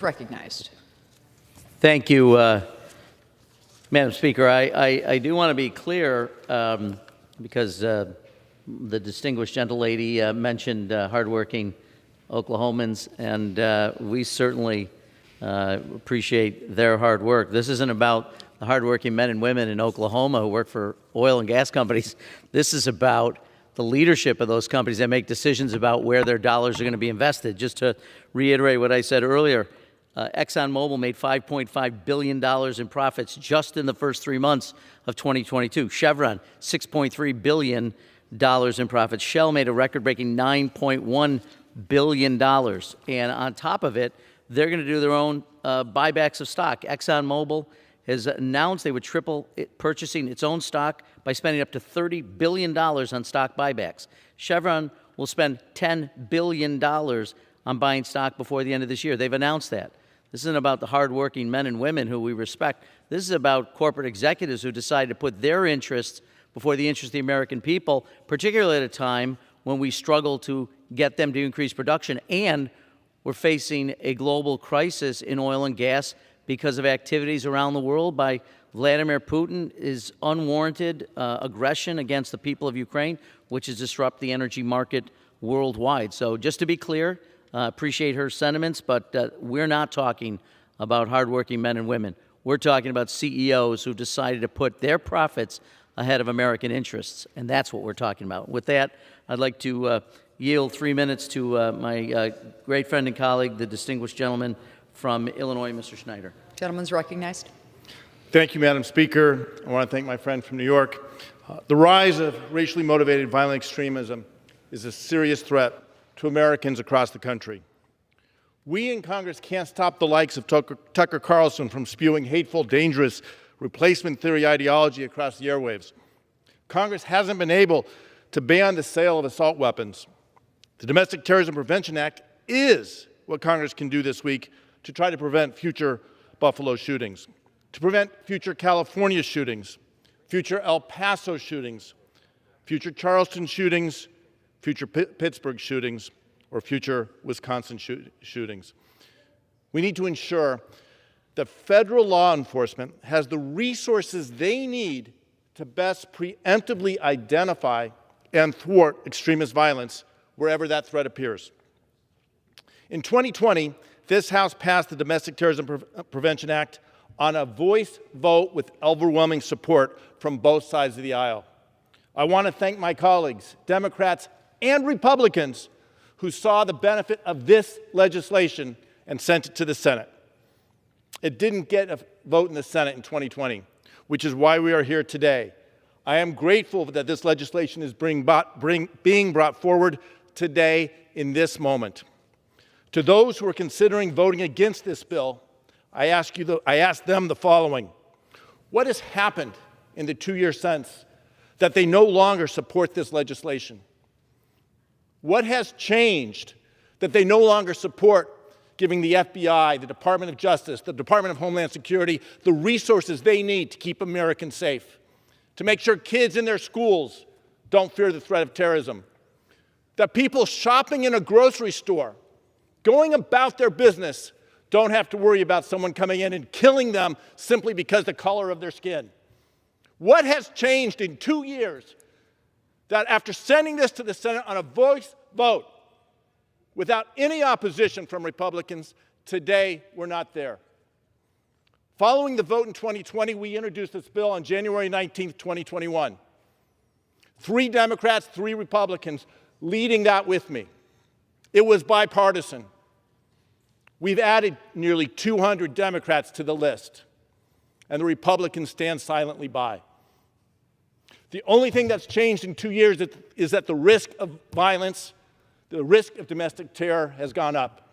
Recognized. Thank you, Madam Speaker. I do want to be clear because the distinguished gentlelady mentioned hardworking Oklahomans, and we certainly appreciate their hard work. This isn't about the hardworking men and women in Oklahoma who work for oil and gas companies. This is about the leadership of those companies that make decisions about where their dollars are going to be invested. Just to reiterate what I said earlier, ExxonMobil made $5.5 billion in profits just in the first 3 months of 2022. Chevron, $6.3 billion in profits. Shell made a record-breaking $9.1 billion. And on top of it, they're going to do their own buybacks of stock. ExxonMobil has announced they would triple purchasing its own stock by spending up to $30 billion on stock buybacks. Chevron will spend $10 billion on buying stock before the end of this year. They've announced that. This isn't about the hardworking men and women who we respect. This is about corporate executives who decide to put their interests before the interests of the American people, particularly at a time when we struggle to get them to increase production, and we're facing a global crisis in oil and gas because of activities around the world by Vladimir Putin's unwarranted aggression against the people of Ukraine, which has disrupted the energy market worldwide. So just to be clear, appreciate her sentiments, but we're not talking about hardworking men and women. We're talking about CEOs who decided to put their profits ahead of American interests, and that's what we're talking about. With that, I'd like to yield 3 minutes to my great friend and colleague, the distinguished gentleman from Illinois, Mr. Schneider. Gentleman's recognized. Thank you, Madam Speaker. I want to thank my friend from New York. The rise of racially motivated violent extremism is a serious threat to Americans across the country. We in Congress can't stop the likes of Tucker Carlson from spewing hateful, dangerous replacement theory ideology across the airwaves. Congress hasn't been able to ban the sale of assault weapons. The Domestic Terrorism Prevention Act is what Congress can do this week to try to prevent future Buffalo shootings, to prevent future California shootings, future El Paso shootings, future Charleston shootings, future Pittsburgh shootings, or future Wisconsin shootings. We need to ensure that federal law enforcement has the resources they need to best preemptively identify and thwart extremist violence wherever that threat appears. In 2020, this House passed the Domestic Terrorism Prevention Act on a voice vote with overwhelming support from both sides of the aisle. I want to thank my colleagues, Democrats and Republicans, who saw the benefit of this legislation and sent it to the Senate. It didn't get a vote in the Senate in 2020, which is why we are here today. I am grateful that this legislation is being brought forward today in this moment. To those who are considering voting against this bill, I ask them the following. What has happened in the 2 years since that they no longer support this legislation? What has changed that they no longer support giving the FBI, the Department of Justice, the Department of Homeland Security the resources they need to keep Americans safe, to make sure kids in their schools don't fear the threat of terrorism, that people shopping in a grocery store, going about their business, don't have to worry about someone coming in and killing them simply because of the color of their skin? What has changed in 2 years that after sending this to the Senate on a voice vote without any opposition from Republicans, today we're not there? Following the vote in 2020, we introduced this bill on January 19th, 2021. 3 Democrats, 3 Republicans leading that with me. It was bipartisan. We've added nearly 200 Democrats to the list, and the Republicans stand silently by. The only thing that's changed in 2 years is that the risk of violence, the risk of domestic terror has gone up.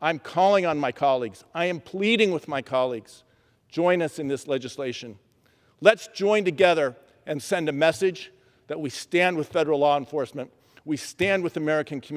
I'm calling on my colleagues. I am pleading with my colleagues. Join us in this legislation. Let's join together and send a message that we stand with federal law enforcement. We stand with American communities.